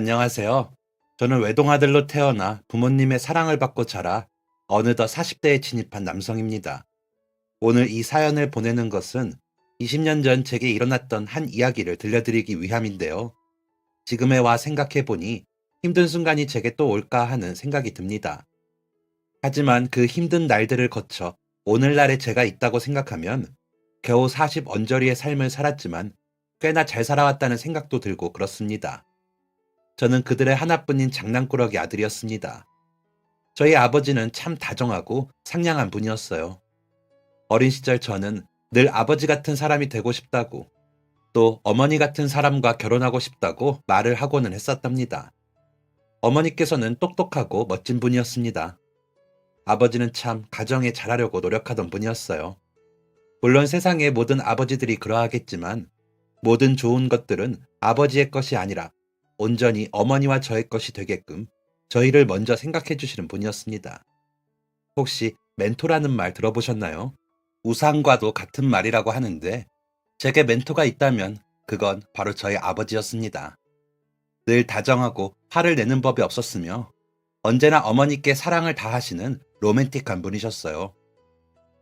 안녕하세요. 저는 외동아들로 태어나 부모님의 사랑을 받고 자라 어느덧 40대에 진입한 남성입니다. 오늘 이 사연을 보내는 것은 20년 전 제게 일어났던 한 이야기를 들려드리기 위함인데요. 지금에 와 생각해보니 힘든 순간이 제게 또 올까 하는 생각이 듭니다. 하지만 그 힘든 날들을 거쳐 오늘날의 제가 있다고 생각하면 겨우 40 언저리의 삶을 살았지만 꽤나 잘 살아왔다는 생각도 들고 그렇습니다. 저는 그들의 하나뿐인 장난꾸러기 아들이었습니다. 저희 아버지는 참 다정하고 상냥한 분이었어요. 어린 시절 저는 늘 아버지 같은 사람이 되고 싶다고, 또 어머니 같은 사람과 결혼하고 싶다고 말을 하고는 했었답니다. 어머니께서는 똑똑하고 멋진 분이었습니다. 아버지는 참 가정에 잘하려고 노력하던 분이었어요. 물론 세상의 모든 아버지들이 그러하겠지만 모든 좋은 것들은 아버지의 것이 아니라 온전히 어머니와 저의 것이 되게끔 저희를 먼저 생각해 주시는 분이었습니다. 혹시 멘토라는 말 들어보셨나요? 우상과도 같은 말이라고 하는데 제게 멘토가 있다면 그건 바로 저의 아버지였습니다. 늘 다정하고 화를 내는 법이 없었으며 언제나 어머니께 사랑을 다하시는 로맨틱한 분이셨어요.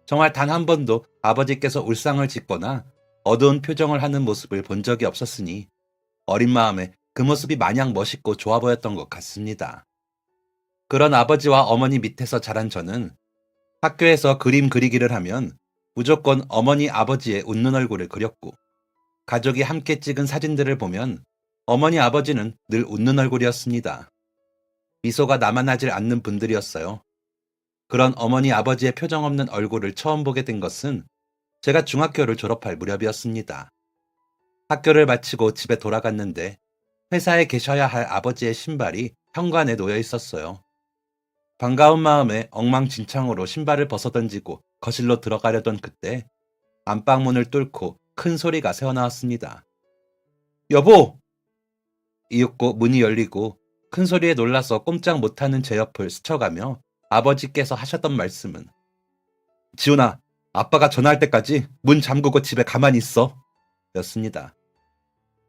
정말 단 한 번도 아버지께서 울상을 짓거나 어두운 표정을 하는 모습을 본 적이 없었으니 어린 마음에 그 모습이 마냥 멋있고 좋아 보였던 것 같습니다. 그런 아버지와 어머니 밑에서 자란 저는 학교에서 그림 그리기를 하면 무조건 어머니 아버지의 웃는 얼굴을 그렸고 가족이 함께 찍은 사진들을 보면 어머니 아버지는 늘 웃는 얼굴이었습니다. 미소가 남아나질 않는 분들이었어요. 그런 어머니 아버지의 표정 없는 얼굴을 처음 보게 된 것은 제가 중학교를 졸업할 무렵이었습니다. 학교를 마치고 집에 돌아갔는데 회사에 계셔야 할 아버지의 신발이 현관에 놓여 있었어요. 반가운 마음에 엉망진창으로 신발을 벗어던지고 거실로 들어가려던 그때 안방문을 뚫고 큰 소리가 새어나왔습니다. 여보! 이윽고 문이 열리고 큰 소리에 놀라서 꼼짝 못하는 제 옆을 스쳐가며 아버지께서 하셨던 말씀은 지훈아, 아빠가 전화할 때까지 문 잠그고 집에 가만히 있어. 였습니다.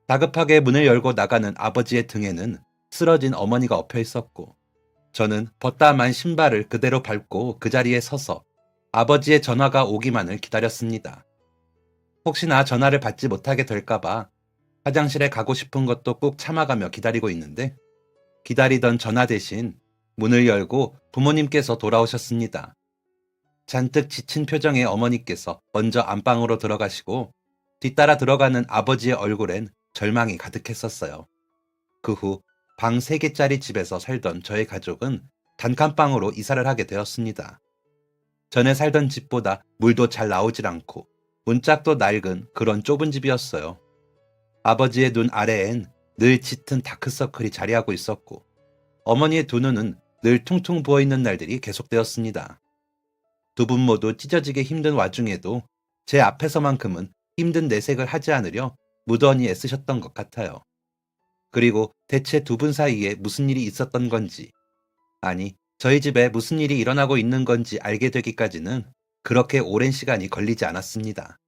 다급하게 문을 열고 나가는 아버지의 등에는 쓰러진 어머니가 엎여 있었고 저는 벗다 만 신발을 그대로 밟고 그 자리에 서서 아버지의 전화가 오기만을 기다렸습니다. 혹시나 전화를 받지 못하게 될까봐 화장실에 가고 싶은 것도 꾹 참아가며 기다리고 있는데 기다리던 전화 대신 문을 열고 부모님께서 돌아오셨습니다. 잔뜩 지친 표정의 어머니께서 먼저 안방으로 들어가시고 뒤따라 들어가는 아버지의 얼굴엔 절망이 가득했었어요. 그 후 방 3개짜리 집에서 살던 저의 가족은 단칸방으로 이사를 하게 되었습니다. 전에 살던 집보다 물도 잘 나오질 않고 문짝도 낡은 그런 좁은 집이었어요. 아버지의 눈 아래엔 늘 짙은 다크서클이 자리하고 있었고 어머니의 두 눈은 늘 퉁퉁 부어있는 날들이 계속되었습니다. 두 분 모두 찢어지게 힘든 와중에도 제 앞에서만큼은 힘든 내색을 하지 않으려 무던히 애쓰셨던 것 같아요. 그리고 대체 두 분 사이에 무슨 일이 있었던 건지, 아니, 저희 집에 무슨 일이 일어나고 있는 건지 알게 되기까지는 그렇게 오랜 시간이 걸리지 않았습니다.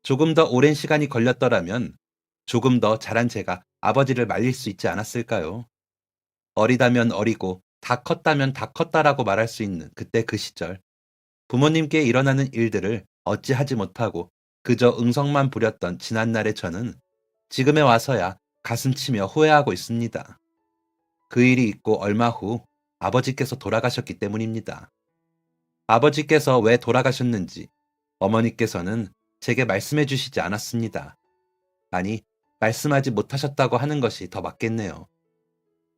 조금 더 오랜 시간이 걸렸더라면 조금 더 자란 제가 아버지를 말릴 수 있지 않았을까요? 어리다면 어리고 다 컸다면 다 컸다라고 말할 수 있는 그때 그 시절. 부모님께 일어나는 일들을 어찌하지 못하고 그저 응성만 부렸던 지난날의 저는 지금에 와서야 가슴치며 후회하고 있습니다. 그 일이 있고 얼마 후 아버지께서 돌아가셨기 때문입니다. 아버지께서 왜 돌아가셨는지 어머니께서는 제게 말씀해 주시지 않았습니다. 아니, 말씀하지 못하셨다고 하는 것이 더 맞겠네요.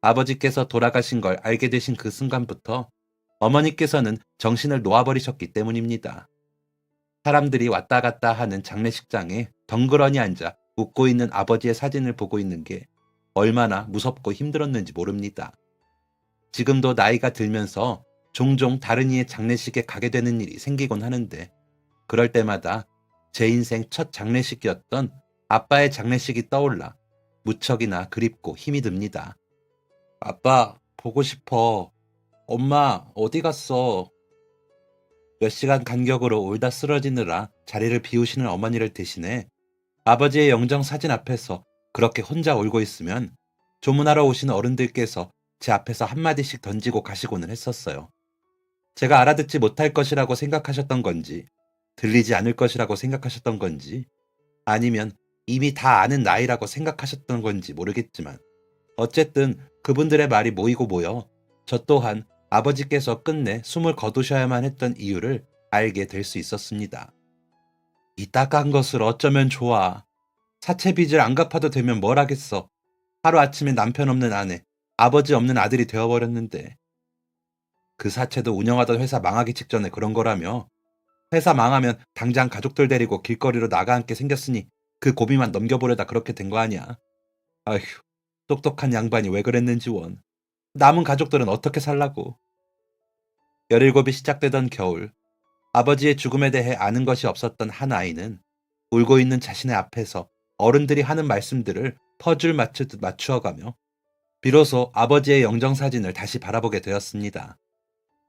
아버지께서 돌아가신 걸 알게 되신 그 순간부터 어머니께서는 정신을 놓아버리셨기 때문입니다. 사람들이 왔다 갔다 하는 장례식장에 덩그러니 앉아 웃고 있는 아버지의 사진을 보고 있는 게 얼마나 무섭고 힘들었는지 모릅니다. 지금도 나이가 들면서 종종 다른 이의 장례식에 가게 되는 일이 생기곤 하는데 그럴 때마다 제 인생 첫 장례식이었던 아빠의 장례식이 떠올라 무척이나 그립고 힘이 듭니다. 아빠, 보고 싶어. 엄마, 어디 갔어? 몇 시간 간격으로 울다 쓰러지느라 자리를 비우시는 어머니를 대신해 아버지의 영정 사진 앞에서 그렇게 혼자 울고 있으면 조문하러 오신 어른들께서 제 앞에서 한마디씩 던지고 가시고는 했었어요. 제가 알아듣지 못할 것이라고 생각하셨던 건지, 들리지 않을 것이라고 생각하셨던 건지, 아니면 이미 다 아는 나이라고 생각하셨던 건지 모르겠지만, 어쨌든 그분들의 말이 모이고 모여 저 또한 아버지께서 끝내 숨을 거두셔야만 했던 이유를 알게 될 수 있었습니다. 이 딱한 것을 어쩌면 좋아. 사채 빚을 안 갚아도 되면 뭘 하겠어. 하루아침에 남편 없는 아내, 아버지 없는 아들이 되어버렸는데, 그 사채도 운영하던 회사 망하기 직전에 그런 거라며. 회사 망하면 당장 가족들 데리고 길거리로 나가 앉게 생겼으니 그 고비만 넘겨보려다 그렇게 된 거 아니야. 아휴, 똑똑한 양반이 왜 그랬는지 원. 남은 가족들은 어떻게 살라고. 17이 시작되던 겨울, 아버지의 죽음에 대해 아는 것이 없었던 한 아이는 울고 있는 자신의 앞에서 어른들이 하는 말씀들을 퍼즐 맞추듯 맞추어가며 비로소 아버지의 영정사진을 다시 바라보게 되었습니다.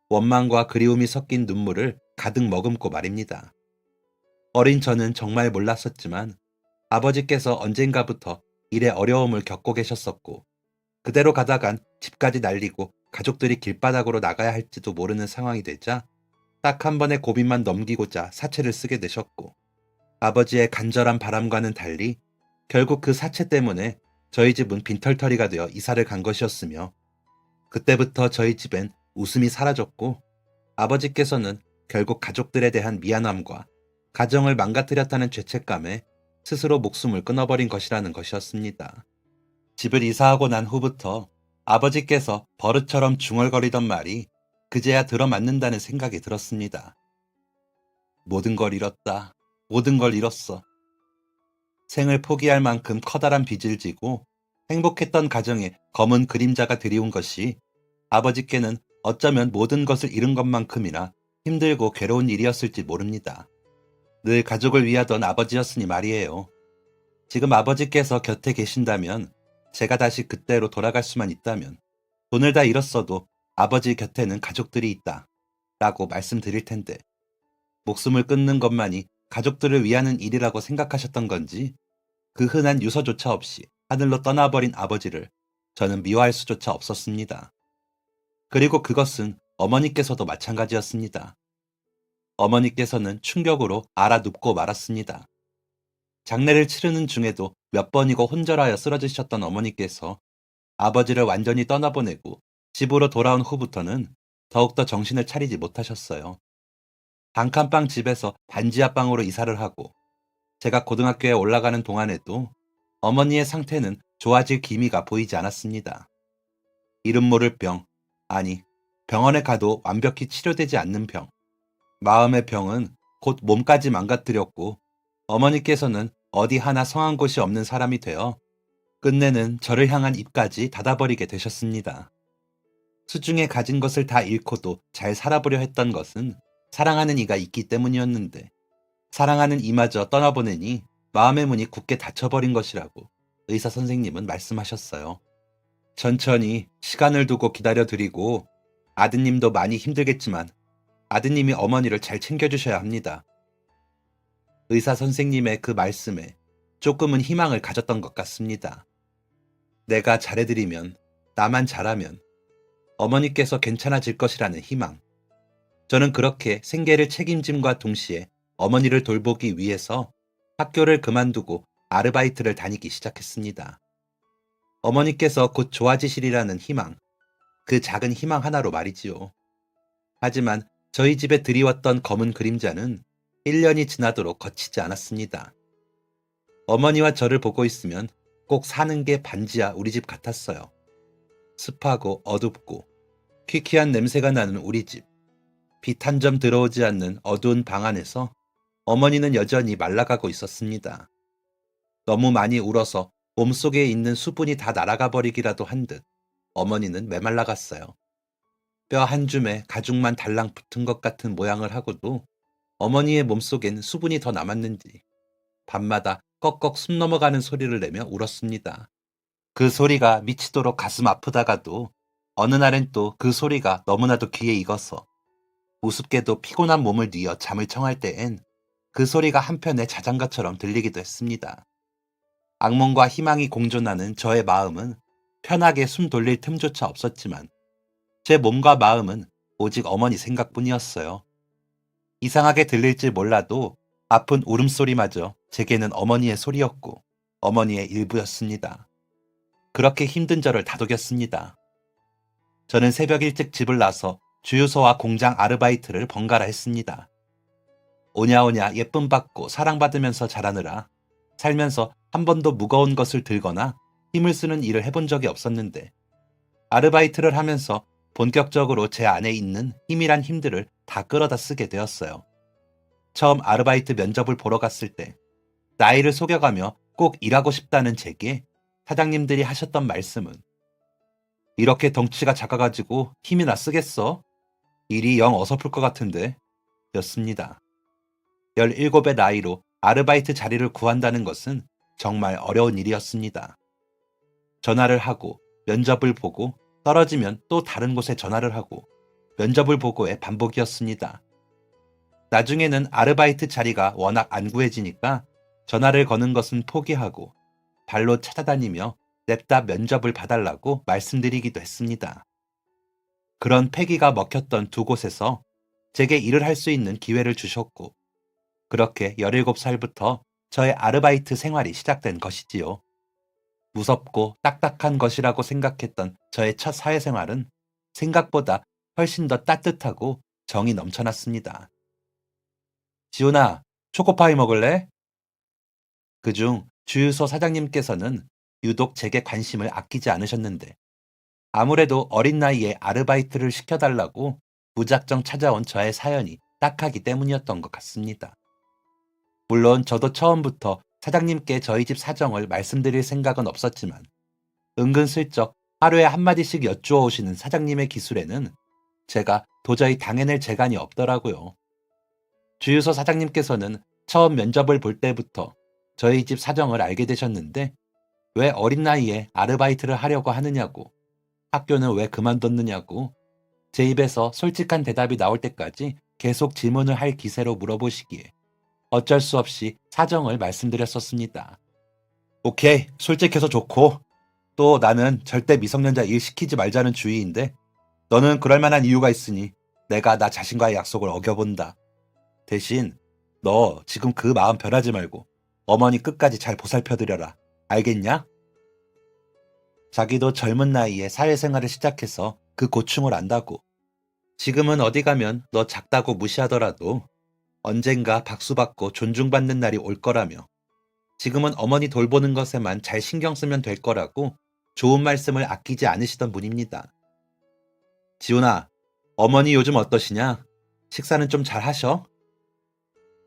원망과 그리움이 섞인 눈물을 가득 머금고 말입니다. 어린 저는 정말 몰랐었지만 아버지께서 언젠가부터 일에 어려움을 겪고 계셨었고, 그대로 가다간 집까지 날리고 가족들이 길바닥으로 나가야 할지도 모르는 상황이 되자 딱 한 번의 고비만 넘기고자 사채를 쓰게 되셨고, 아버지의 간절한 바람과는 달리 결국 그 사채 때문에 저희 집은 빈털터리가 되어 이사를 간 것이었으며, 그때부터 저희 집엔 웃음이 사라졌고 아버지께서는 결국 가족들에 대한 미안함과 가정을 망가뜨렸다는 죄책감에 스스로 목숨을 끊어버린 것이라는 것이었습니다. 집을 이사하고 난 후부터 아버지께서 버릇처럼 중얼거리던 말이 그제야 들어맞는다는 생각이 들었습니다. 모든 걸 잃었다. 모든 걸 잃었어. 생을 포기할 만큼 커다란 빚을 지고 행복했던 가정에 검은 그림자가 드리운 것이 아버지께는 어쩌면 모든 것을 잃은 것만큼이나 힘들고 괴로운 일이었을지 모릅니다. 늘 가족을 위하던 아버지였으니 말이에요. 지금 아버지께서 곁에 계신다면, 제가 다시 그때로 돌아갈 수만 있다면 돈을 다 잃었어도 아버지 곁에는 가족들이 있다 라고 말씀드릴 텐데, 목숨을 끊는 것만이 가족들을 위하는 일이라고 생각하셨던 건지 그 흔한 유서조차 없이 하늘로 떠나버린 아버지를 저는 미워할 수조차 없었습니다. 그리고 그것은 어머니께서도 마찬가지였습니다. 어머니께서는 충격으로 알아눕고 말았습니다. 장례를 치르는 중에도 몇 번이고 혼절하여 쓰러지셨던 어머니께서 아버지를 완전히 떠나보내고 집으로 돌아온 후부터는 더욱더 정신을 차리지 못하셨어요. 단칸방 집에서 반지하방으로 이사를 하고 제가 고등학교에 올라가는 동안에도 어머니의 상태는 좋아질 기미가 보이지 않았습니다. 이름 모를 병, 아니, 병원에 가도 완벽히 치료되지 않는 병. 마음의 병은 곧 몸까지 망가뜨렸고, 어머니께서는 어디 하나 성한 곳이 없는 사람이 되어 끝내는 저를 향한 입까지 닫아버리게 되셨습니다. 수중에 가진 것을 다 잃고도 잘 살아보려 했던 것은 사랑하는 이가 있기 때문이었는데, 사랑하는 이마저 떠나보내니 마음의 문이 굳게 닫혀버린 것이라고 의사 선생님은 말씀하셨어요. 천천히 시간을 두고 기다려드리고, 아드님도 많이 힘들겠지만 아드님이 어머니를 잘 챙겨주셔야 합니다. 의사 선생님의 그 말씀에 조금은 희망을 가졌던 것 같습니다. 내가 잘해드리면, 나만 잘하면 어머니께서 괜찮아질 것이라는 희망. 저는 그렇게 생계를 책임짐과 동시에 어머니를 돌보기 위해서 학교를 그만두고 아르바이트를 다니기 시작했습니다. 어머니께서 곧 좋아지시리라는 희망, 그 작은 희망 하나로 말이지요. 하지만 저희 집에 드리웠던 검은 그림자는 1년이 지나도록 거치지 않았습니다. 어머니와 저를 보고 있으면 꼭 사는 게 반지하 우리 집 같았어요. 습하고 어둡고 퀴퀴한 냄새가 나는 우리 집. 빛 한 점 들어오지 않는 어두운 방 안에서 어머니는 여전히 말라가고 있었습니다. 너무 많이 울어서 몸속에 있는 수분이 다 날아가 버리기라도 한 듯 어머니는 메말라갔어요. 뼈 한 줌에 가죽만 달랑 붙은 것 같은 모양을 하고도 어머니의 몸속엔 수분이 더 남았는지 밤마다 꺽꺽 숨 넘어가는 소리를 내며 울었습니다. 그 소리가 미치도록 가슴 아프다가도 어느 날엔 또 그 소리가 너무나도 귀에 익어서 우습게도 피곤한 몸을 뉘어 잠을 청할 때엔 그 소리가 한편의 자장가처럼 들리기도 했습니다. 악몽과 희망이 공존하는 저의 마음은 편하게 숨 돌릴 틈조차 없었지만 제 몸과 마음은 오직 어머니 생각뿐이었어요. 이상하게 들릴지 몰라도 아픈 울음소리마저 제게는 어머니의 소리였고 어머니의 일부였습니다. 그렇게 힘든 저를 다독였습니다. 저는 새벽 일찍 집을 나서 주유소와 공장 아르바이트를 번갈아 했습니다. 오냐오냐 예쁨 받고 사랑받으면서 자라느라 살면서 한 번도 무거운 것을 들거나 힘을 쓰는 일을 해본 적이 없었는데 아르바이트를 하면서 본격적으로 제 안에 있는 힘이란 힘들을 다 끌어다 쓰게 되었어요. 처음 아르바이트 면접을 보러 갔을 때 나이를 속여가며 꼭 일하고 싶다는 제게 사장님들이 하셨던 말씀은 이렇게 덩치가 작아가지고 힘이나 쓰겠어? 일이 영 어설플 것 같은데 였습니다. 17의 나이로 아르바이트 자리를 구한다는 것은 정말 어려운 일이었습니다. 전화를 하고 면접을 보고 떨어지면 또 다른 곳에 전화를 하고 면접을 보고의 반복이었습니다. 나중에는 아르바이트 자리가 워낙 안 구해지니까 전화를 거는 것은 포기하고 발로 찾아다니며 냅다 면접을 봐달라고 말씀드리기도 했습니다. 그런 패기가 먹혔던 두 곳에서 제게 일을 할 수 있는 기회를 주셨고 그렇게 17살부터 저의 아르바이트 생활이 시작된 것이지요. 무섭고 딱딱한 것이라고 생각했던 저의 첫 사회생활은 생각보다 훨씬 더 따뜻하고 정이 넘쳐났습니다. 지훈아, 초코파이 먹을래? 그중 주유소 사장님께서는 유독 제게 관심을 아끼지 않으셨는데 아무래도 어린 나이에 아르바이트를 시켜달라고 무작정 찾아온 저의 사연이 딱하기 때문이었던 것 같습니다. 물론 저도 처음부터 사장님께 저희 집 사정을 말씀드릴 생각은 없었지만 은근슬쩍 하루에 한마디씩 여쭈어 오시는 사장님의 기술에는 제가 도저히 당해낼 재간이 없더라고요. 주유소 사장님께서는 처음 면접을 볼 때부터 저희 집 사정을 알게 되셨는데 왜 어린 나이에 아르바이트를 하려고 하느냐고 학교는 왜 그만뒀느냐고 제 입에서 솔직한 대답이 나올 때까지 계속 질문을 할 기세로 물어보시기에 어쩔 수 없이 사정을 말씀드렸었습니다. 오케이, 솔직해서 좋고 또 나는 절대 미성년자 일 시키지 말자는 주의인데 너는 그럴 만한 이유가 있으니 내가 나 자신과의 약속을 어겨본다. 대신 너 지금 그 마음 변하지 말고 어머니 끝까지 잘 보살펴드려라. 알겠냐? 자기도 젊은 나이에 사회생활을 시작해서 그 고충을 안다고. 지금은 어디 가면 너 작다고 무시하더라도 언젠가 박수받고 존중받는 날이 올 거라며 지금은 어머니 돌보는 것에만 잘 신경 쓰면 될 거라고 좋은 말씀을 아끼지 않으시던 분입니다. 지훈아, 어머니 요즘 어떠시냐? 식사는 좀 잘 하셔?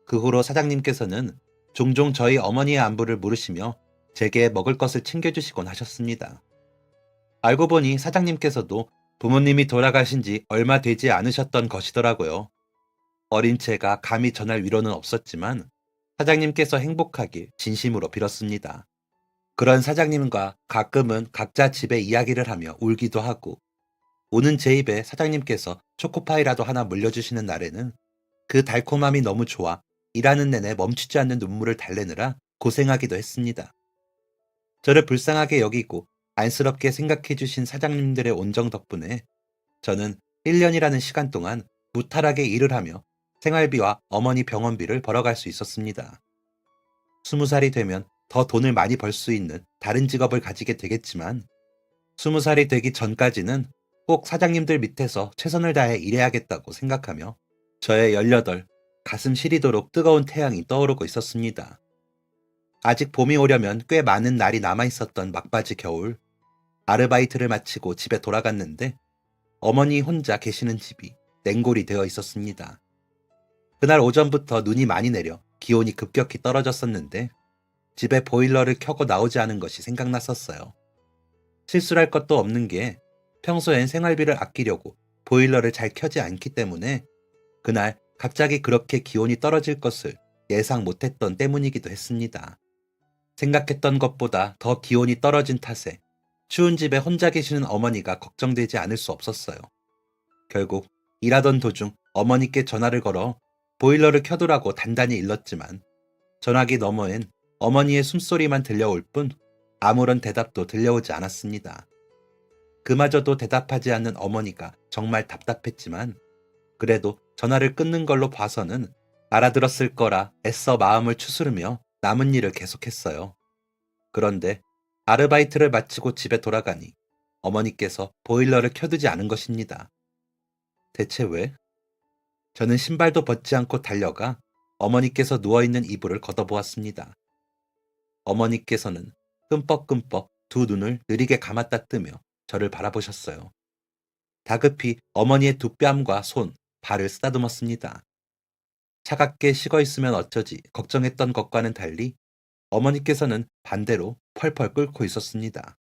그 후로 사장님께서는 종종 저희 어머니의 안부를 물으시며 제게 먹을 것을 챙겨주시곤 하셨습니다. 알고 보니 사장님께서도 부모님이 돌아가신 지 얼마 되지 않으셨던 것이더라고요. 어린 채가 감히 전할 위로는 없었지만 사장님께서 행복하길 진심으로 빌었습니다. 그런 사장님과 가끔은 각자 집에 이야기를 하며 울기도 하고 오는 제 입에 사장님께서 초코파이라도 하나 물려주시는 날에는 그 달콤함이 너무 좋아 일하는 내내 멈추지 않는 눈물을 달래느라 고생하기도 했습니다. 저를 불쌍하게 여기고 안쓰럽게 생각해 주신 사장님들의 온정 덕분에 저는 1년이라는 시간 동안 무탈하게 일을 하며 생활비와 어머니 병원비를 벌어갈 수 있었습니다. 20살이 되면 더 돈을 많이 벌 수 있는 다른 직업을 가지게 되겠지만 20살이 되기 전까지는 꼭 사장님들 밑에서 최선을 다해 일해야겠다고 생각하며 저의 18 가슴 시리도록 뜨거운 태양이 떠오르고 있었습니다. 아직 봄이 오려면 꽤 많은 날이 남아있었던 막바지 겨울 아르바이트를 마치고 집에 돌아갔는데 어머니 혼자 계시는 집이 냉골이 되어 있었습니다. 그날 오전부터 눈이 많이 내려 기온이 급격히 떨어졌었는데 집에 보일러를 켜고 나오지 않은 것이 생각났었어요. 실수할 것도 없는 게 평소엔 생활비를 아끼려고 보일러를 잘 켜지 않기 때문에 그날 갑자기 그렇게 기온이 떨어질 것을 예상 못했던 때문이기도 했습니다. 생각했던 것보다 더 기온이 떨어진 탓에 추운 집에 혼자 계시는 어머니가 걱정되지 않을 수 없었어요. 결국 일하던 도중 어머니께 전화를 걸어 보일러를 켜두라고 단단히 일렀지만 전화기 너머엔 어머니의 숨소리만 들려올 뿐 아무런 대답도 들려오지 않았습니다. 그마저도 대답하지 않는 어머니가 정말 답답했지만 그래도 전화를 끊는 걸로 봐서는 알아들었을 거라 애써 마음을 추스르며 남은 일을 계속했어요. 그런데 아르바이트를 마치고 집에 돌아가니 어머니께서 보일러를 켜두지 않은 것입니다. 대체 왜? 저는 신발도 벗지 않고 달려가 어머니께서 누워있는 이불을 걷어보았습니다. 어머니께서는 끔뻑끔뻑 두 눈을 느리게 감았다 뜨며 저를 바라보셨어요. 다급히 어머니의 두 뺨과 손, 발을 쓰다듬었습니다. 차갑게 식어 있으면 어쩌지 걱정했던 것과는 달리 어머니께서는 반대로 펄펄 끓고 있었습니다.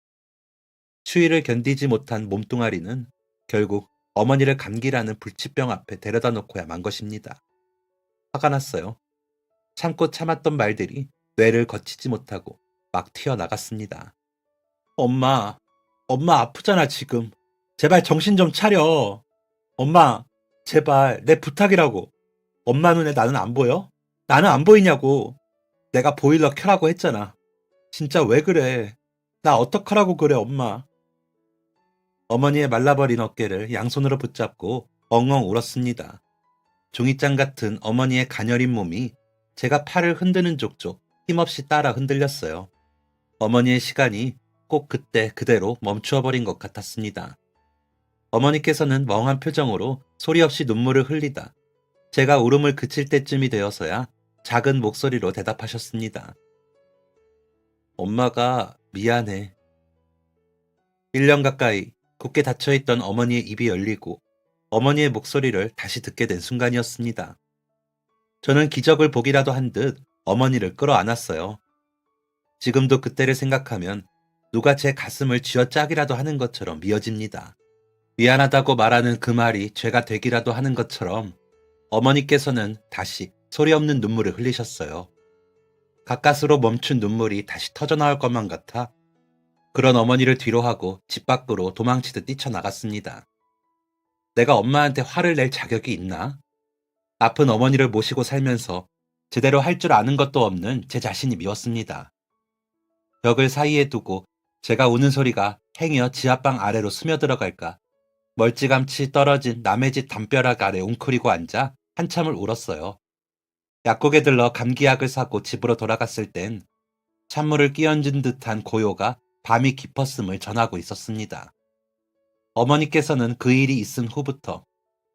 추위를 견디지 못한 몸뚱아리는 결국 어머니를 감기라는 불치병 앞에 데려다 놓고야 만 것입니다. 화가 났어요. 참고 참았던 말들이 뇌를 거치지 못하고 막 튀어나갔습니다. 엄마, 엄마 아프잖아 지금. 제발 정신 좀 차려. 엄마, 제발 내 부탁이라고. 엄마 눈에 나는 안 보여? 나는 안 보이냐고. 내가 보일러 켜라고 했잖아. 진짜 왜 그래? 나 어떡하라고 그래 엄마. 어머니의 말라버린 어깨를 양손으로 붙잡고 엉엉 울었습니다. 종이장 같은 어머니의 가녀린 몸이 제가 팔을 흔드는 족족 힘없이 따라 흔들렸어요. 어머니의 시간이 꼭 그때 그대로 멈추어버린 것 같았습니다. 어머니께서는 멍한 표정으로 소리 없이 눈물을 흘리다 제가 울음을 그칠 때쯤이 되어서야 작은 목소리로 대답하셨습니다. 엄마가 미안해. 1년 가까이 굳게 닫혀있던 어머니의 입이 열리고 어머니의 목소리를 다시 듣게 된 순간이었습니다. 저는 기적을 보기라도 한 듯 어머니를 끌어안았어요. 지금도 그때를 생각하면 누가 제 가슴을 쥐어짜기라도 하는 것처럼 미어집니다. 미안하다고 말하는 그 말이 죄가 되기라도 하는 것처럼 어머니께서는 다시 소리 없는 눈물을 흘리셨어요. 가까스로 멈춘 눈물이 다시 터져나올 것만 같아 그런 어머니를 뒤로하고 집 밖으로 도망치듯 뛰쳐나갔습니다. 내가 엄마한테 화를 낼 자격이 있나? 아픈 어머니를 모시고 살면서 제대로 할 줄 아는 것도 없는 제 자신이 미웠습니다. 벽을 사이에 두고 제가 우는 소리가 행여 지하방 아래로 스며들어갈까 멀찌감치 떨어진 남의 집 담벼락 아래 웅크리고 앉아 한참을 울었어요. 약국에 들러 감기약을 사고 집으로 돌아갔을 땐 찬물을 끼얹은 듯한 고요가 밤이 깊었음을 전하고 있었습니다. 어머니께서는 그 일이 있은 후부터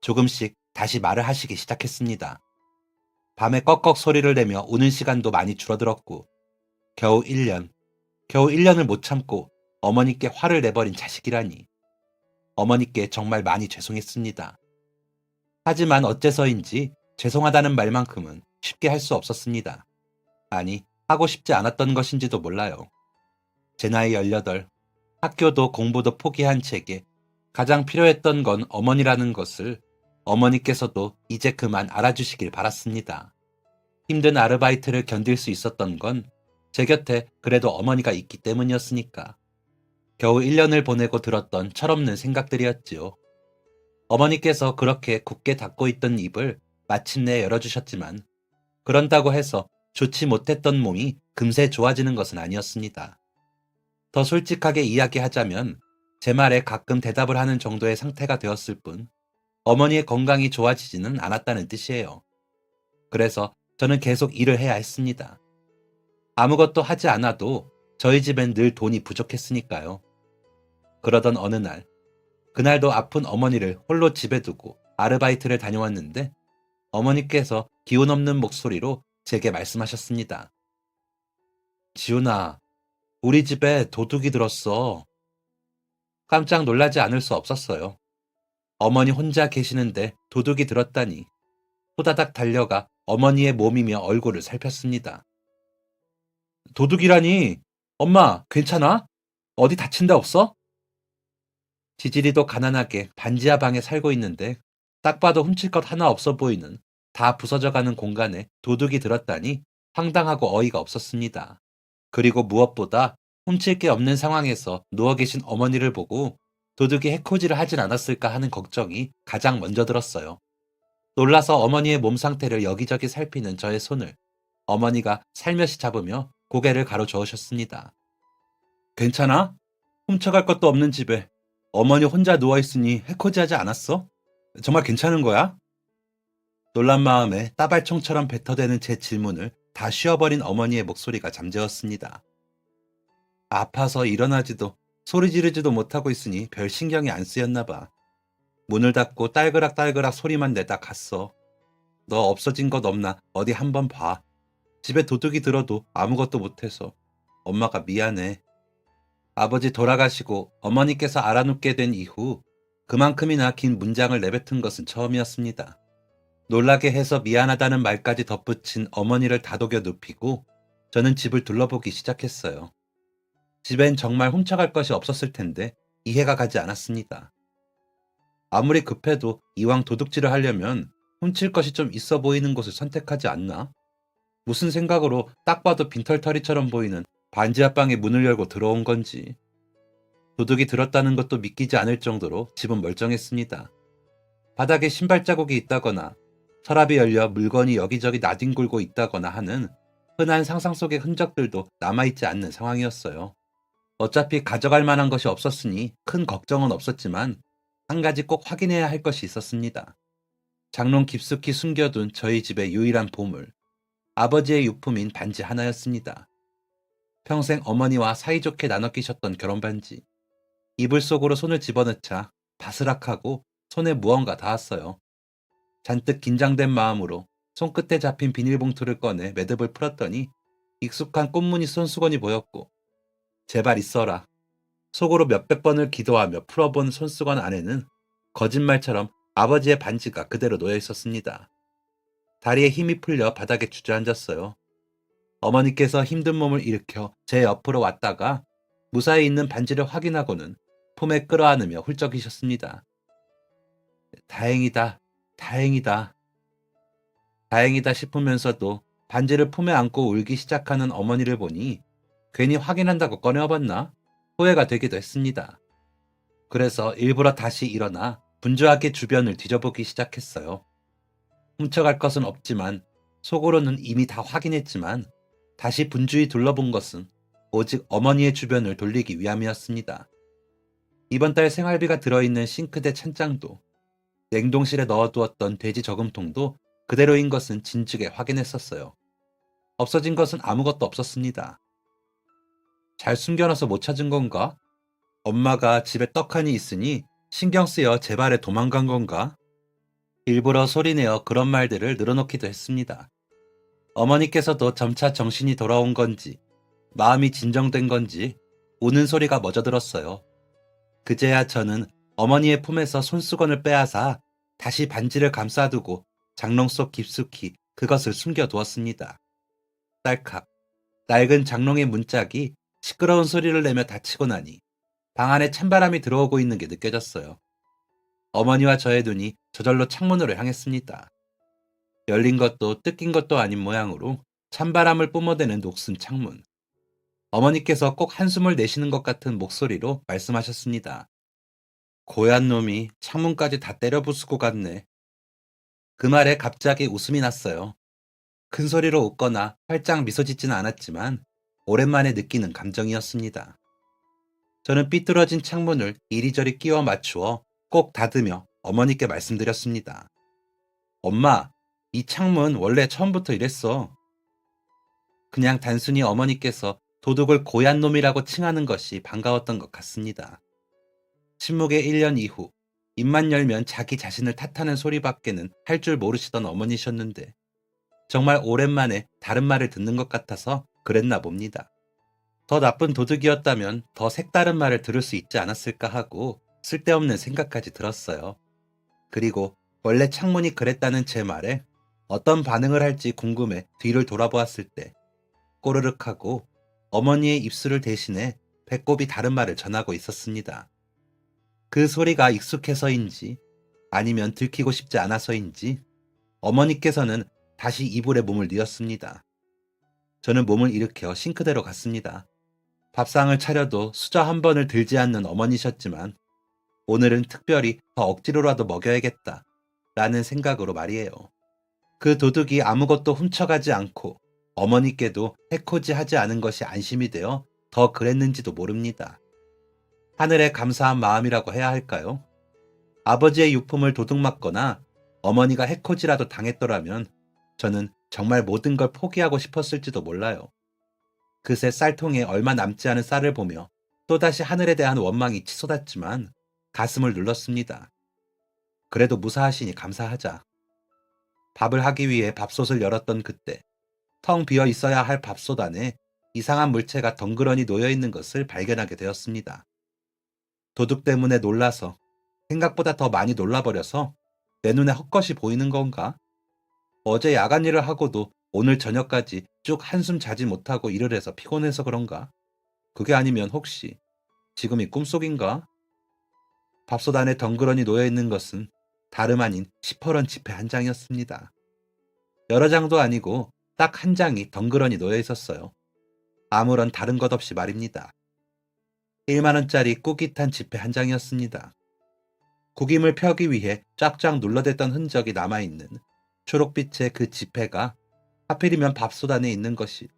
조금씩 다시 말을 하시기 시작했습니다. 밤에 꺽꺽 소리를 내며 우는 시간도 많이 줄어들었고 겨우 1년을 못 참고 어머니께 화를 내버린 자식이라니 어머니께 정말 많이 죄송했습니다. 하지만 어째서인지 죄송하다는 말만큼은 쉽게 할 수 없었습니다. 아니, 하고 싶지 않았던 것인지도 몰라요. 제 나이 18, 학교도 공부도 포기한 제게 가장 필요했던 건 어머니라는 것을 어머니께서도 이제 그만 알아주시길 바랐습니다. 힘든 아르바이트를 견딜 수 있었던 건 제 곁에 그래도 어머니가 있기 때문이었으니까. 겨우 1년을 보내고 들었던 철없는 생각들이었지요. 어머니께서 그렇게 굳게 닫고 있던 입을 마침내 열어주셨지만 그런다고 해서 좋지 못했던 몸이 금세 좋아지는 것은 아니었습니다. 더 솔직하게 이야기하자면 제 말에 가끔 대답을 하는 정도의 상태가 되었을 뿐 어머니의 건강이 좋아지지는 않았다는 뜻이에요. 그래서 저는 계속 일을 해야 했습니다. 아무것도 하지 않아도 저희 집엔 늘 돈이 부족했으니까요. 그러던 어느 날, 그날도 아픈 어머니를 홀로 집에 두고 아르바이트를 다녀왔는데 어머니께서 기운 없는 목소리로 제게 말씀하셨습니다. 지훈아, 우리 집에 도둑이 들었어. 깜짝 놀라지 않을 수 없었어요. 어머니 혼자 계시는데 도둑이 들었다니. 호다닥 달려가 어머니의 몸이며 얼굴을 살폈습니다. 도둑이라니? 엄마, 괜찮아? 어디 다친 데 없어? 지질이도 가난하게 반지하 방에 살고 있는데 딱 봐도 훔칠 것 하나 없어 보이는 다 부서져가는 공간에 도둑이 들었다니 황당하고 어이가 없었습니다. 그리고 무엇보다 훔칠 게 없는 상황에서 누워 계신 어머니를 보고 도둑이 해코지를 하진 않았을까 하는 걱정이 가장 먼저 들었어요. 놀라서 어머니의 몸 상태를 여기저기 살피는 저의 손을 어머니가 살며시 잡으며 고개를 가로저으셨습니다. 괜찮아? 훔쳐갈 것도 없는 집에 어머니 혼자 누워있으니 해코지하지 않았어? 정말 괜찮은 거야? 놀란 마음에 따발총처럼 뱉어대는 제 질문을 다 쉬어버린 어머니의 목소리가 잠재웠습니다. 아파서 일어나지도 소리 지르지도 못하고 있으니 별 신경이 안 쓰였나 봐. 문을 닫고 딸그락딸그락 소리만 내다 갔어. 너 없어진 것 없나 어디 한번 봐. 집에 도둑이 들어도 아무것도 못해서. 엄마가 미안해. 아버지 돌아가시고 어머니께서 알아눕게 된 이후 그만큼이나 긴 문장을 내뱉은 것은 처음이었습니다. 놀라게 해서 미안하다는 말까지 덧붙인 어머니를 다독여 눕히고 저는 집을 둘러보기 시작했어요. 집엔 정말 훔쳐갈 것이 없었을 텐데 이해가 가지 않았습니다. 아무리 급해도 이왕 도둑질을 하려면 훔칠 것이 좀 있어 보이는 곳을 선택하지 않나? 무슨 생각으로 딱 봐도 빈털터리처럼 보이는 반지 하방에 문을 열고 들어온 건지. 도둑이 들었다는 것도 믿기지 않을 정도로 집은 멀쩡했습니다. 바닥에 신발 자국이 있다거나 서랍이 열려 물건이 여기저기 나뒹굴고 있다거나 하는 흔한 상상 속의 흔적들도 남아있지 않는 상황이었어요. 어차피 가져갈 만한 것이 없었으니 큰 걱정은 없었지만 한 가지 꼭 확인해야 할 것이 있었습니다. 장롱 깊숙이 숨겨둔 저희 집의 유일한 보물, 아버지의 유품인 반지 하나였습니다. 평생 어머니와 사이좋게 나눠 끼셨던 결혼반지. 이불 속으로 손을 집어넣자 바스락하고 손에 무언가 닿았어요. 잔뜩 긴장된 마음으로 손끝에 잡힌 비닐봉투를 꺼내 매듭을 풀었더니 익숙한 꽃무늬 손수건이 보였고, 제발 있어라. 속으로 몇백 번을 기도하며 풀어본 손수건 안에는 거짓말처럼 아버지의 반지가 그대로 놓여 있었습니다. 다리에 힘이 풀려 바닥에 주저앉았어요. 어머니께서 힘든 몸을 일으켜 제 옆으로 왔다가 무사히 있는 반지를 확인하고는 품에 끌어안으며 훌쩍이셨습니다. 다행이다, 다행이다. 다행이다 싶으면서도 반지를 품에 안고 울기 시작하는 어머니를 보니 괜히 확인한다고 꺼내어봤나? 후회가 되기도 했습니다. 그래서 일부러 다시 일어나 분주하게 주변을 뒤져보기 시작했어요. 훔쳐갈 것은 없지만 속으로는 이미 다 확인했지만 다시 분주히 둘러본 것은 오직 어머니의 주변을 돌리기 위함이었습니다. 이번 달 생활비가 들어있는 싱크대 찬장도, 냉동실에 넣어두었던 돼지 저금통도 그대로인 것은 진즉에 확인했었어요. 없어진 것은 아무것도 없었습니다. 잘 숨겨놔서 못 찾은 건가? 엄마가 집에 떡하니 있으니 신경 쓰여 제 발에 도망간 건가? 일부러 소리내어 그런 말들을 늘어놓기도 했습니다. 어머니께서도 점차 정신이 돌아온 건지 마음이 진정된 건지 우는 소리가 멎어 들었어요. 그제야 저는 어머니의 품에서 손수건을 빼앗아 다시 반지를 감싸두고 장롱 속 깊숙이 그것을 숨겨두었습니다. 딸칵, 낡은 장롱의 문짝이 시끄러운 소리를 내며 닫히고 나니 방 안에 찬바람이 들어오고 있는 게 느껴졌어요. 어머니와 저의 눈이 저절로 창문으로 향했습니다. 열린 것도 뜯긴 것도 아닌 모양으로 찬바람을 뿜어대는 녹슨 창문. 어머니께서 꼭 한숨을 내쉬는 것 같은 목소리로 말씀하셨습니다. 고얀 놈이 창문까지 다 때려 부수고 갔네. 그 말에 갑자기 웃음이 났어요. 큰 소리로 웃거나 활짝 미소 짓지는 않았지만 오랜만에 느끼는 감정이었습니다. 저는 삐뚤어진 창문을 이리저리 끼워 맞추어 꼭 닫으며 어머니께 말씀드렸습니다. 엄마, 이 창문 원래 처음부터 이랬어. 그냥 단순히 어머니께서 도둑을 고얀 놈이라고 칭하는 것이 반가웠던 것 같습니다. 침묵의 1년 이후 입만 열면 자기 자신을 탓하는 소리밖에는 할 줄 모르시던 어머니셨는데 정말 오랜만에 다른 말을 듣는 것 같아서 그랬나 봅니다. 더 나쁜 도둑이었다면 더 색다른 말을 들을 수 있지 않았을까 하고 쓸데없는 생각까지 들었어요. 그리고 원래 창문이 그랬다는 제 말에 어떤 반응을 할지 궁금해 뒤를 돌아보았을 때 꼬르륵 하고 어머니의 입술을 대신해 배꼽이 다른 말을 전하고 있었습니다. 그 소리가 익숙해서인지 아니면 들키고 싶지 않아서인지 어머니께서는 다시 이불에 몸을 뉘었습니다. 저는 몸을 일으켜 싱크대로 갔습니다. 밥상을 차려도 수저 한 번을 들지 않는 어머니셨지만 오늘은 특별히 더 억지로라도 먹여야겠다 라는 생각으로 말이에요. 그 도둑이 아무것도 훔쳐가지 않고 어머니께도 해코지 하지 않은 것이 안심이 되어 더 그랬는지도 모릅니다. 하늘에 감사한 마음이라고 해야 할까요? 아버지의 유품을 도둑맞거나 어머니가 해코지라도 당했더라면 저는 정말 모든 걸 포기하고 싶었을지도 몰라요. 그새 쌀통에 얼마 남지 않은 쌀을 보며 또다시 하늘에 대한 원망이 치솟았지만 가슴을 눌렀습니다. 그래도 무사하시니 감사하자. 밥을 하기 위해 밥솥을 열었던 그때 텅 비어 있어야 할 밥솥 안에 이상한 물체가 덩그러니 놓여 있는 것을 발견하게 되었습니다. 도둑 때문에 놀라서 생각보다 더 많이 놀라버려서 내 눈에 헛것이 보이는 건가? 어제 야간 일을 하고도 오늘 저녁까지 쭉 한숨 자지 못하고 일을 해서 피곤해서 그런가? 그게 아니면 혹시 지금이 꿈속인가? 밥솥 안에 덩그러니 놓여 있는 것은 다름 아닌 시퍼런 지폐 한 장이었습니다. 여러 장도 아니고 딱 한 장이 덩그러니 놓여 있었어요. 아무런 다른 것 없이 말입니다. 1만 원짜리 꾸깃한 지폐 한 장이었습니다. 구김을 펴기 위해 쫙쫙 눌러댔던 흔적이 남아있는 초록빛의 그 지폐가 하필이면 밥솥 안에 있는 것이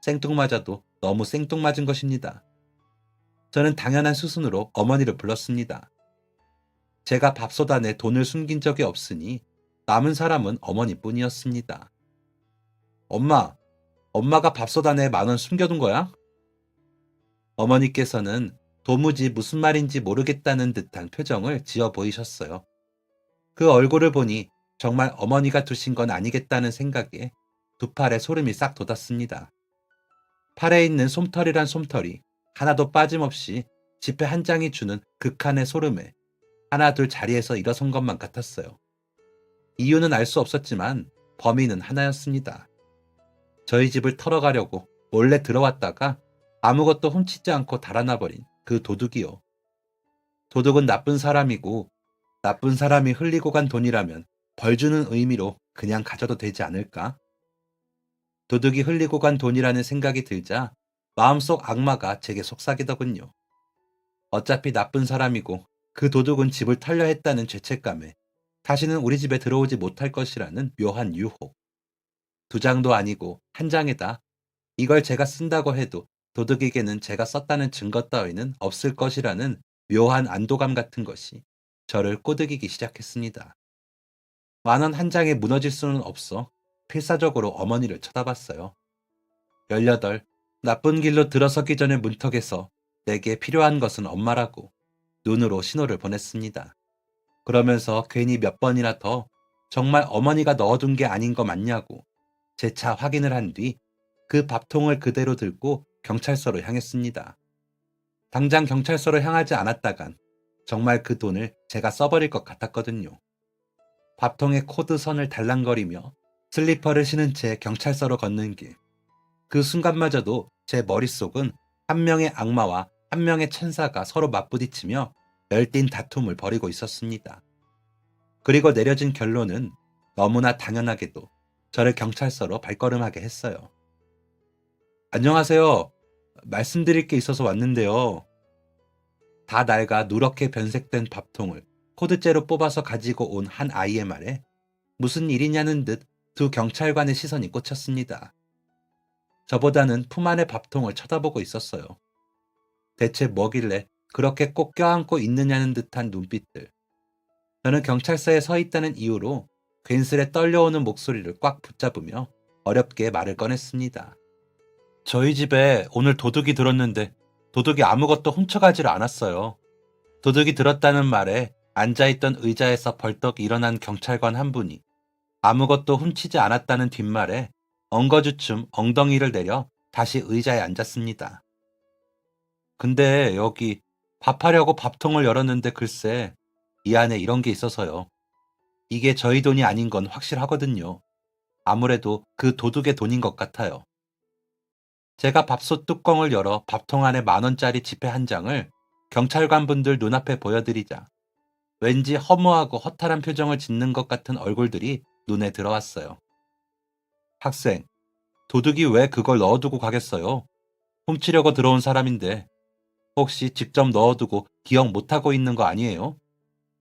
생뚱맞아도 너무 생뚱맞은 것입니다. 저는 당연한 수순으로 어머니를 불렀습니다. 제가 밥솥 안에 돈을 숨긴 적이 없으니 남은 사람은 어머니뿐이었습니다. 엄마, 엄마가 밥솥 안에 10,000원 숨겨둔 거야? 어머니께서는 도무지 무슨 말인지 모르겠다는 듯한 표정을 지어 보이셨어요. 그 얼굴을 보니 정말 어머니가 두신 건 아니겠다는 생각에 두 팔에 소름이 싹 돋았습니다. 팔에 있는 솜털이란 솜털이 하나도 빠짐없이 지폐 한 장이 주는 극한의 소름에 하나 둘 자리에서 일어선 것만 같았어요. 이유는 알 수 없었지만 범인은 하나였습니다. 저희 집을 털어가려고 몰래 들어왔다가 아무것도 훔치지 않고 달아나버린 그 도둑이요. 도둑은 나쁜 사람이고 나쁜 사람이 흘리고 간 돈이라면 벌 주는 의미로 그냥 가져도 되지 않을까? 도둑이 흘리고 간 돈이라는 생각이 들자 마음속 악마가 제게 속삭이더군요. 어차피 나쁜 사람이고 그 도둑은 집을 털려 했다는 죄책감에 다시는 우리 집에 들어오지 못할 것이라는 묘한 유혹. 두 장도 아니고 한 장에다 이걸 제가 쓴다고 해도 도둑에게는 제가 썼다는 증거 따위는 없을 것이라는 묘한 안도감 같은 것이 저를 꼬드기기 시작했습니다. 10,000원 한 장에 무너질 수는 없어 필사적으로 어머니를 쳐다봤어요. 18, 나쁜 길로 들어서기 전에 문턱에서 내게 필요한 것은 엄마라고 눈으로 신호를 보냈습니다. 그러면서 괜히 몇 번이나 더 정말 어머니가 넣어둔 게 아닌 거 맞냐고 재차 확인을 한 뒤 그 밥통을 그대로 들고 경찰서로 향했습니다. 당장 경찰서로 향하지 않았다간 정말 그 돈을 제가 써버릴 것 같았거든요. 밥통에 코드선을 달랑거리며 슬리퍼를 신은 채 경찰서로 걷는 길. 그 순간마저도 제 머릿속은 한 명의 악마와 한 명의 천사가 서로 맞부딪히며 열띤 다툼을 벌이고 있었습니다. 그리고 내려진 결론은 너무나 당연하게도 저를 경찰서로 발걸음하게 했어요. 안녕하세요. 말씀드릴 게 있어서 왔는데요. 다 낡아 누렇게 변색된 밥통을 코드째로 뽑아서 가지고 온 한 아이의 말에 무슨 일이냐는 듯 두 경찰관의 시선이 꽂혔습니다. 저보다는 품 안의 밥통을 쳐다보고 있었어요. 대체 뭐길래 그렇게 꼭 껴안고 있느냐는 듯한 눈빛들. 저는 경찰서에 서 있다는 이유로 괜스레 떨려오는 목소리를 꽉 붙잡으며 어렵게 말을 꺼냈습니다. 저희 집에 오늘 도둑이 들었는데 도둑이 아무것도 훔쳐가지를 않았어요. 도둑이 들었다는 말에 앉아있던 의자에서 벌떡 일어난 경찰관 한 분이 아무것도 훔치지 않았다는 뒷말에 엉거주춤 엉덩이를 내려 다시 의자에 앉았습니다. 근데 여기 밥하려고 밥통을 열었는데 글쎄 이 안에 이런 게 있어서요. 이게 저희 돈이 아닌 건 확실하거든요. 아무래도 그 도둑의 돈인 것 같아요. 제가 밥솥 뚜껑을 열어 밥통 안에 10,000원짜리 지폐 한 장을 경찰관 분들 눈앞에 보여드리자 왠지 허무하고 허탈한 표정을 짓는 것 같은 얼굴들이 눈에 들어왔어요. 학생, 도둑이 왜 그걸 넣어두고 가겠어요? 훔치려고 들어온 사람인데 혹시 직접 넣어두고 기억 못하고 있는 거 아니에요?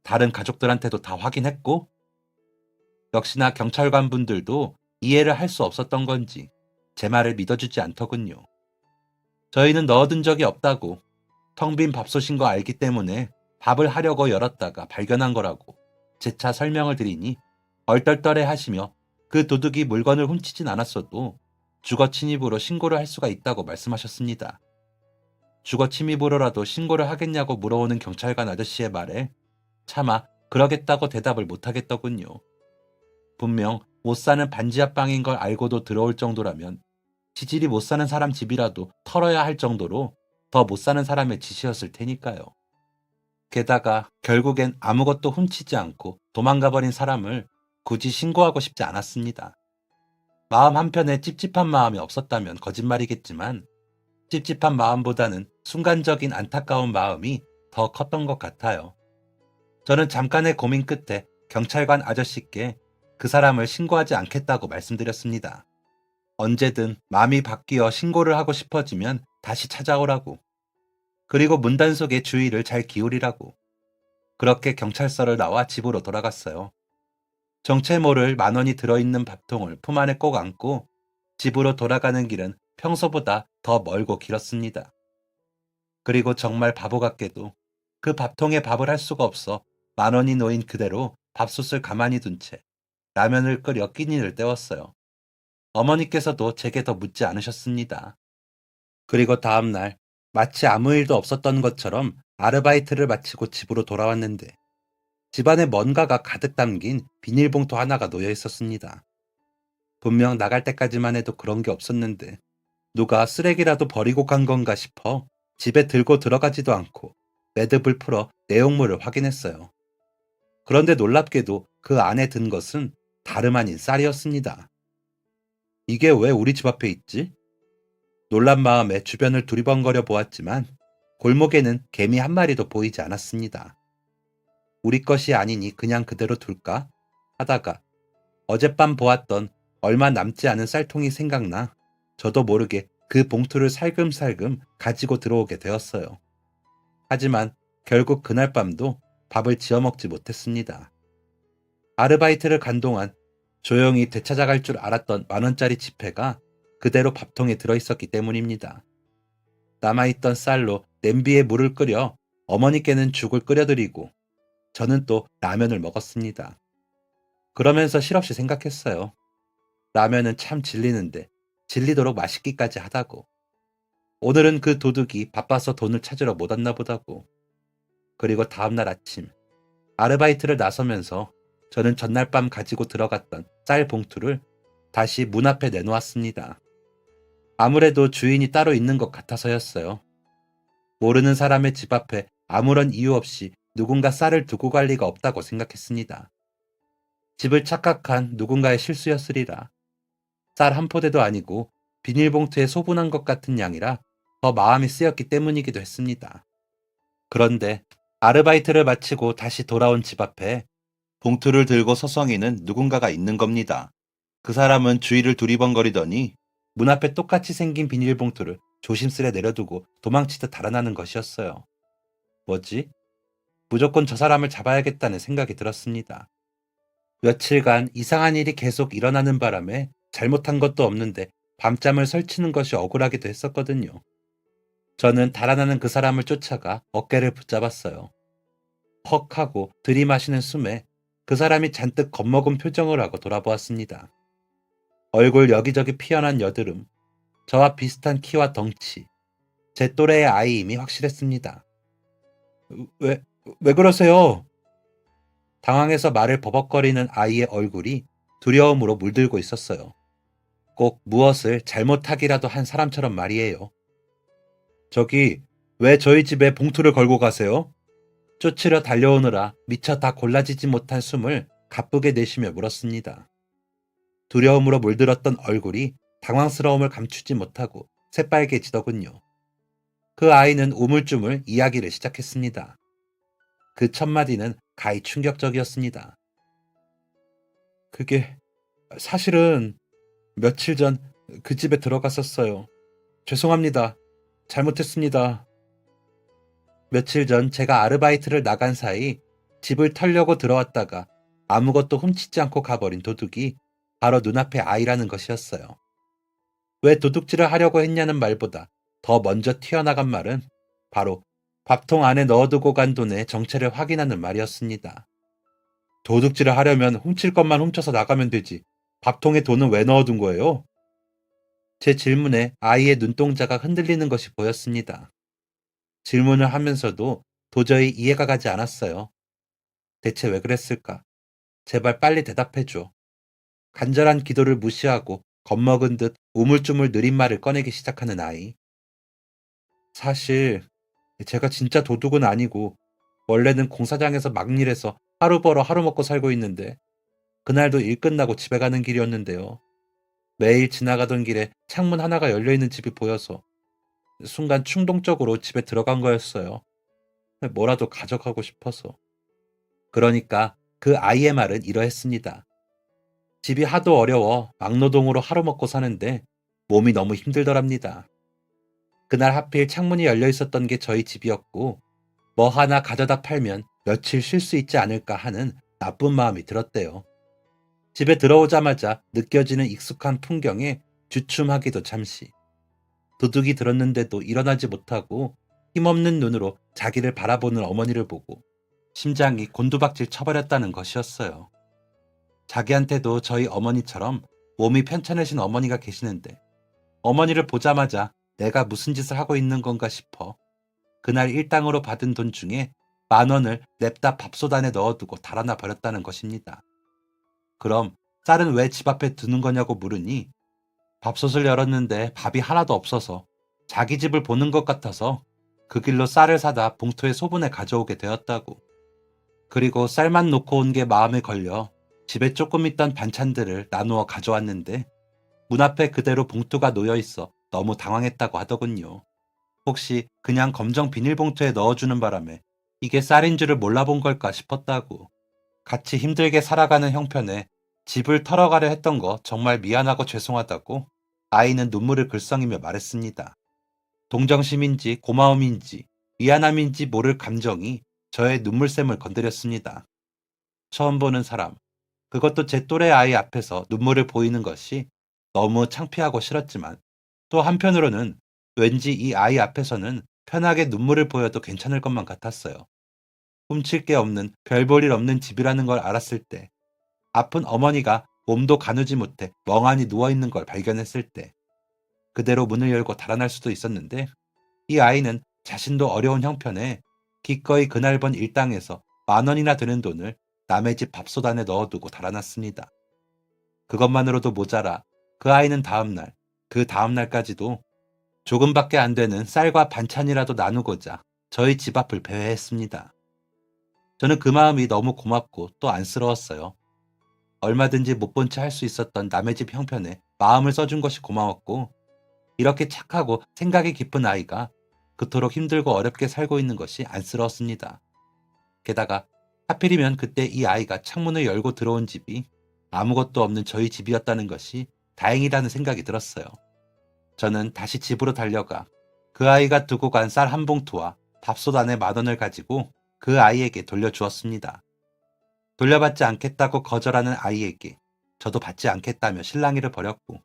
다른 가족들한테도 다 확인했고? 역시나 경찰관 분들도 이해를 할 수 없었던 건지 제 말을 믿어주지 않더군요. 저희는 넣어둔 적이 없다고 텅 빈 밥솥인 거 알기 때문에 밥을 하려고 열었다가 발견한 거라고 재차 설명을 드리니 얼떨떨해 하시며 그 도둑이 물건을 훔치진 않았어도 주거 침입으로 신고를 할 수가 있다고 말씀하셨습니다. 주거 침입으로라도 신고를 하겠냐고 물어오는 경찰관 아저씨의 말에 차마 그러겠다고 대답을 못하겠더군요. 분명 못 사는 반지 하방인 걸 알고도 들어올 정도라면 지질이 못 사는 사람 집이라도 털어야 할 정도로 더 못 사는 사람의 짓이었을 테니까요. 게다가 결국엔 아무것도 훔치지 않고 도망가 버린 사람을 굳이 신고하고 싶지 않았습니다. 마음 한편에 찝찝한 마음이 없었다면 거짓말이겠지만 찝찝한 마음보다는 순간적인 안타까운 마음이 더 컸던 것 같아요. 저는 잠깐의 고민 끝에 경찰관 아저씨께 그 사람을 신고하지 않겠다고 말씀드렸습니다. 언제든 마음이 바뀌어 신고를 하고 싶어지면 다시 찾아오라고. 그리고 문단속에 주의를 잘 기울이라고. 그렇게 경찰서를 나와 집으로 돌아갔어요. 정체 모를 10,000원이 들어있는 밥통을 품 안에 꼭 안고 집으로 돌아가는 길은 평소보다 더 멀고 길었습니다. 그리고 정말 바보 같게도 그 밥통에 밥을 할 수가 없어 10,000원이 놓인 그대로 밥솥을 가만히 둔 채 라면을 끓여 끼니를 때웠어요. 어머니께서도 제게 더 묻지 않으셨습니다. 그리고 다음날 마치 아무 일도 없었던 것처럼 아르바이트를 마치고 집으로 돌아왔는데 집안에 뭔가가 가득 담긴 비닐봉투 하나가 놓여 있었습니다. 분명 나갈 때까지만 해도 그런 게 없었는데 누가 쓰레기라도 버리고 간 건가 싶어 집에 들고 들어가지도 않고 매듭을 풀어 내용물을 확인했어요. 그런데 놀랍게도 그 안에 든 것은 다름 아닌 쌀이었습니다. 이게 왜 우리 집 앞에 있지? 놀란 마음에 주변을 두리번거려 보았지만 골목에는 개미 한 마리도 보이지 않았습니다. 우리 것이 아니니 그냥 그대로 둘까? 하다가 어젯밤 보았던 얼마 남지 않은 쌀통이 생각나 저도 모르게 그 봉투를 살금살금 가지고 들어오게 되었어요. 하지만 결국 그날 밤도 밥을 지어 먹지 못했습니다. 아르바이트를 간 동안 조용히 되찾아갈 줄 알았던 10,000원짜리 지폐가 그대로 밥통에 들어있었기 때문입니다. 남아있던 쌀로 냄비에 물을 끓여 어머니께는 죽을 끓여드리고 저는 또 라면을 먹었습니다. 그러면서 실없이 생각했어요. 라면은 참 질리는데 질리도록 맛있기까지 하다고. 오늘은 그 도둑이 바빠서 돈을 찾으러 못 왔나 보다고. 그리고 다음날 아침 아르바이트를 나서면서 저는 전날 밤 가지고 들어갔던 쌀 봉투를 다시 문 앞에 내놓았습니다. 아무래도 주인이 따로 있는 것 같아서였어요. 모르는 사람의 집 앞에 아무런 이유 없이 누군가 쌀을 두고 갈 리가 없다고 생각했습니다. 집을 착각한 누군가의 실수였으리라. 쌀 한 포대도 아니고 비닐봉투에 소분한 것 같은 양이라 더 마음이 쓰였기 때문이기도 했습니다. 그런데 아르바이트를 마치고 다시 돌아온 집 앞에 봉투를 들고 서성이는 누군가가 있는 겁니다. 그 사람은 주위를 두리번거리더니 문 앞에 똑같이 생긴 비닐봉투를 조심스레 내려두고 도망치듯 달아나는 것이었어요. 뭐지? 무조건 저 사람을 잡아야겠다는 생각이 들었습니다. 며칠간 이상한 일이 계속 일어나는 바람에 잘못한 것도 없는데 밤잠을 설치는 것이 억울하기도 했었거든요. 저는 달아나는 그 사람을 쫓아가 어깨를 붙잡았어요. 헉 하고 들이마시는 숨에 그 사람이 잔뜩 겁먹은 표정을 하고 돌아보았습니다. 얼굴 여기저기 피어난 여드름, 저와 비슷한 키와 덩치, 제 또래의 아이임이 확실했습니다. 왜, 왜 그러세요? 당황해서 말을 버벅거리는 아이의 얼굴이 두려움으로 물들고 있었어요. 꼭 무엇을 잘못하기라도 한 사람처럼 말이에요. 저기, 왜 저희 집에 봉투를 걸고 가세요? 쫓으려 달려오느라 미처 다 골라지지 못한 숨을 가쁘게 내쉬며 물었습니다. 두려움으로 물들었던 얼굴이 당황스러움을 감추지 못하고 새빨개지더군요. 그 아이는 우물쭈물 이야기를 시작했습니다. 그 첫 마디는 가히 충격적이었습니다. 그게 사실은 며칠 전 그 집에 들어갔었어요. 죄송합니다. 잘못했습니다. 며칠 전 제가 아르바이트를 나간 사이 집을 털려고 들어왔다가 아무것도 훔치지 않고 가버린 도둑이 바로 눈앞의 아이라는 것이었어요. 왜 도둑질을 하려고 했냐는 말보다 더 먼저 튀어나간 말은 바로 밥통 안에 넣어두고 간 돈의 정체를 확인하는 말이었습니다. 도둑질을 하려면 훔칠 것만 훔쳐서 나가면 되지. 밥통에 돈은 왜 넣어둔 거예요? 제 질문에 아이의 눈동자가 흔들리는 것이 보였습니다. 질문을 하면서도 도저히 이해가 가지 않았어요. 대체 왜 그랬을까? 제발 빨리 대답해줘. 간절한 기도를 무시하고 겁먹은 듯 우물쭈물 느린 말을 꺼내기 시작하는 아이. 사실 제가 진짜 도둑은 아니고 원래는 공사장에서 막일해서 하루 벌어 하루 먹고 살고 있는데 그날도 일 끝나고 집에 가는 길이었는데요. 매일 지나가던 길에 창문 하나가 열려있는 집이 보여서 순간 충동적으로 집에 들어간 거였어요. 뭐라도 가져가고 싶어서. 그러니까 그 아이의 말은 이러했습니다. 집이 하도 어려워 막노동으로 하루 먹고 사는데 몸이 너무 힘들더랍니다. 그날 하필 창문이 열려 있었던 게 저희 집이었고 뭐 하나 가져다 팔면 며칠 쉴 수 있지 않을까 하는 나쁜 마음이 들었대요. 집에 들어오자마자 느껴지는 익숙한 풍경에 주춤하기도 잠시. 도둑이 들었는데도 일어나지 못하고 힘없는 눈으로 자기를 바라보는 어머니를 보고 심장이 곤두박질 쳐버렸다는 것이었어요. 자기한테도 저희 어머니처럼 몸이 편찮으신 어머니가 계시는데 어머니를 보자마자 내가 무슨 짓을 하고 있는 건가 싶어 그날 일당으로 받은 돈 중에 10,000원을 냅다 밥솥 안에 넣어두고 달아나 버렸다는 것입니다. 그럼 쌀은 왜 집 앞에 두는 거냐고 물으니 밥솥을 열었는데 밥이 하나도 없어서 자기 집을 보는 것 같아서 그 길로 쌀을 사다 봉투에 소분해 가져오게 되었다고. 그리고 쌀만 놓고 온 게 마음에 걸려 집에 조금 있던 반찬들을 나누어 가져왔는데 문 앞에 그대로 봉투가 놓여 있어 너무 당황했다고 하더군요. 혹시 그냥 검정 비닐봉투에 넣어주는 바람에 이게 쌀인 줄을 몰라본 걸까 싶었다고. 같이 힘들게 살아가는 형편에 집을 털어가려 했던 거 정말 미안하고 죄송하다고 아이는 눈물을 글썽이며 말했습니다. 동정심인지 고마움인지 미안함인지 모를 감정이 저의 눈물샘을 건드렸습니다. 처음 보는 사람, 그것도 제 또래 아이 앞에서 눈물을 보이는 것이 너무 창피하고 싫었지만 또 한편으로는 왠지 이 아이 앞에서는 편하게 눈물을 보여도 괜찮을 것만 같았어요. 훔칠 게 없는 별 볼 일 없는 집이라는 걸 알았을 때, 아픈 어머니가 몸도 가누지 못해 멍하니 누워있는 걸 발견했을 때, 그대로 문을 열고 달아날 수도 있었는데 이 아이는 자신도 어려운 형편에 기꺼이 그날 번 일당에서 10,000원이나 되는 돈을 남의 집 밥솥 안에 넣어두고 달아났습니다. 그것만으로도 모자라 그 아이는 다음날, 그 다음날까지도 조금밖에 안 되는 쌀과 반찬이라도 나누고자 저희 집 앞을 배회했습니다. 저는 그 마음이 너무 고맙고 또 안쓰러웠어요. 얼마든지 못 본 채 할 수 있었던 남의 집 형편에 마음을 써준 것이 고마웠고 이렇게 착하고 생각이 깊은 아이가 그토록 힘들고 어렵게 살고 있는 것이 안쓰러웠습니다. 게다가 하필이면 그때 이 아이가 창문을 열고 들어온 집이 아무것도 없는 저희 집이었다는 것이 다행이라는 생각이 들었어요. 저는 다시 집으로 달려가 그 아이가 두고 간 쌀 한 봉투와 밥솥 안에 10,000원을 가지고 그 아이에게 돌려주었습니다. 돌려받지 않겠다고 거절하는 아이에게 저도 받지 않겠다며 실랑이를 벌였고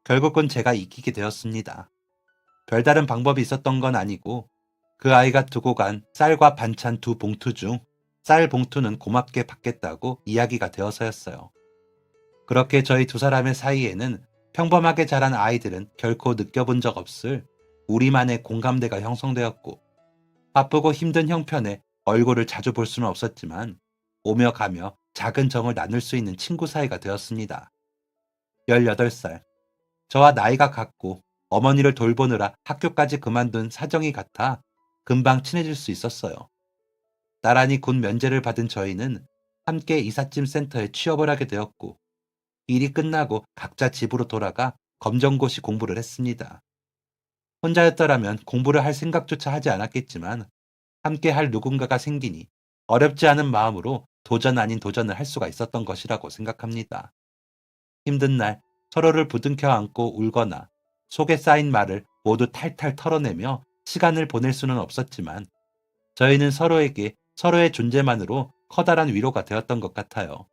결국은 제가 이기게 되었습니다. 별다른 방법이 있었던 건 아니고 그 아이가 두고 간 쌀과 반찬 2봉투 중 쌀 봉투는 고맙게 받겠다고 이야기가 되어서였어요. 그렇게 저희 두 사람의 사이에는 평범하게 자란 아이들은 결코 느껴본 적 없을 우리만의 공감대가 형성되었고 바쁘고 힘든 형편에 얼굴을 자주 볼 수는 없었지만 오며 가며 작은 정을 나눌 수 있는 친구 사이가 되었습니다. 18살. 저와 나이가 같고 어머니를 돌보느라 학교까지 그만둔 사정이 같아 금방 친해질 수 있었어요. 나란히 군 면제를 받은 저희는 함께 이삿짐 센터에 취업을 하게 되었고 일이 끝나고 각자 집으로 돌아가 검정고시 공부를 했습니다. 혼자였더라면 공부를 할 생각조차 하지 않았겠지만 함께 할 누군가가 생기니 어렵지 않은 마음으로 도전 아닌 도전을 할 수가 있었던 것이라고 생각합니다. 힘든 날 서로를 부둥켜 안고 울거나 속에 쌓인 말을 모두 탈탈 털어내며 시간을 보낼 수는 없었지만 저희는 서로에게 서로의 존재만으로 커다란 위로가 되었던 것 같아요.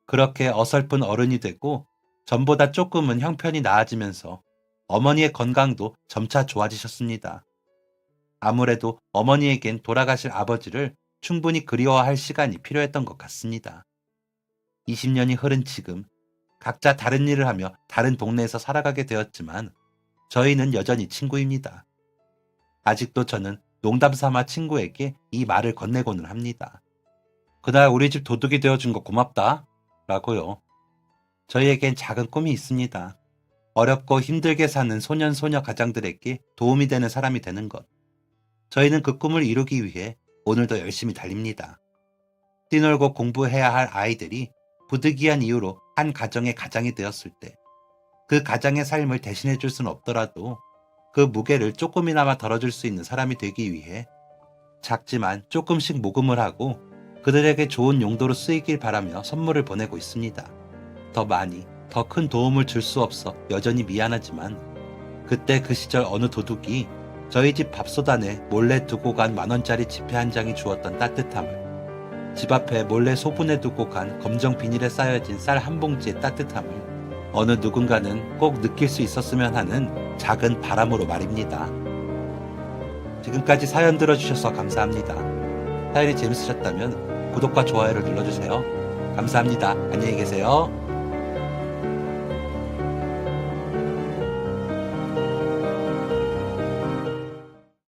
그렇게 어설픈 어른이 되고 전보다 조금은 형편이 나아지면서 어머니의 건강도 점차 좋아지셨습니다. 아무래도 어머니에겐 돌아가실 아버지를 충분히 그리워할 시간이 필요했던 것 같습니다. 20년이 흐른 지금, 각자 다른 일을 하며 다른 동네에서 살아가게 되었지만 저희는 여전히 친구입니다. 아직도 저는 농담 삼아 친구에게 이 말을 건네고는 합니다. 그날 우리 집 도둑이 되어준 거 고맙다. 라고요. 저희에겐 작은 꿈이 있습니다. 어렵고 힘들게 사는 소년소녀 가장들에게 도움이 되는 사람이 되는 것. 저희는 그 꿈을 이루기 위해 오늘도 열심히 달립니다. 뛰놀고 공부해야 할 아이들이 부득이한 이유로 한 가정의 가장이 되었을 때 그 가장의 삶을 대신해 줄 수는 없더라도 그 무게를 조금이나마 덜어줄 수 있는 사람이 되기 위해 작지만 조금씩 모금을 하고 그들에게 좋은 용도로 쓰이길 바라며 선물을 보내고 있습니다. 더 많이, 더 큰 도움을 줄 수 없어 여전히 미안하지만 그때 그 시절 어느 도둑이 저희 집 밥솥안에 몰래 두고 간 10,000원짜리 지폐 한 장이 주었던 따뜻함을, 집 앞에 몰래 소분해 두고 간 검정 비닐에 쌓여진 쌀 한 봉지의 따뜻함을 어느 누군가는 꼭 느낄 수 있었으면 하는 작은 바람으로 말입니다. 지금까지 사연 들어주셔서 감사합니다. 사연이 재밌으셨다면 구독과 좋아요를 눌러주세요. 감사합니다. 안녕히 계세요.